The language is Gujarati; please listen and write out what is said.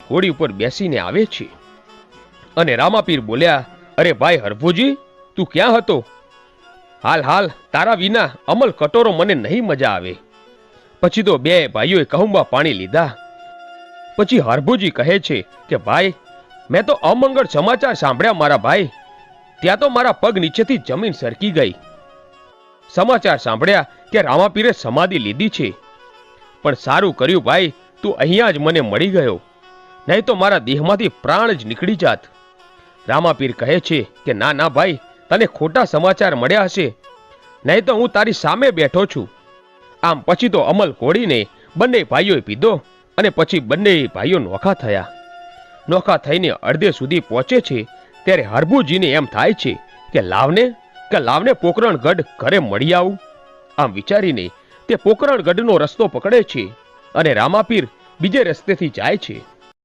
ઘોડી ઉપર બેસીને આવે છે અને રામાપીર બોલ્યા, અરે ભાઈ હરભુજી, તું ક્યાં હતો? હાલ હાલ તારા વિના અમલ કટોરો મને નહીં મજા આવે. પછી તો બે ભાઈઓએ કહુંબા પાણી લીધા. પછી હરભુજી કહે છે કે ભાઈ, મેં તો અમંગળ સમાચાર સાંભળ્યા મારા ભાઈ. ત્યાં તો મારા પગ નીચેથી જમીન સરકી ગઈ. સમાચાર સાંભળ્યા કે રામાપીરે સમાધિ લીધી છે. પણ સારું કર્યું ભાઈ, તું અહીંયા જ મને મળી ગયો, નહીં તો મારા દેહમાંથી પ્રાણ જ નીકળી જાત. રામાપીર કહે છે કે ના ના ભાઈ, તને ખોટા સમાચાર મળ્યા હશે, નહીં તો હું તારી સામે બેઠો છું. આમ પછી તો અમલ ઘોડીને બંને ભાઈઓએ પીધો અને પછી બંને ભાઈઓ નોખા થયા. નોખા થઈને અડધે સુધી પહોંચે છે ત્યારે હરભુજીને એમ થાય છે કે લાવને પોકરણગઢ ઘરે મળી આવું. આમ વિચારીને તે પોકરણગઢનો રસ્તો પકડે છે અને રામાપીર બીજે રસ્તેથી જાય છે.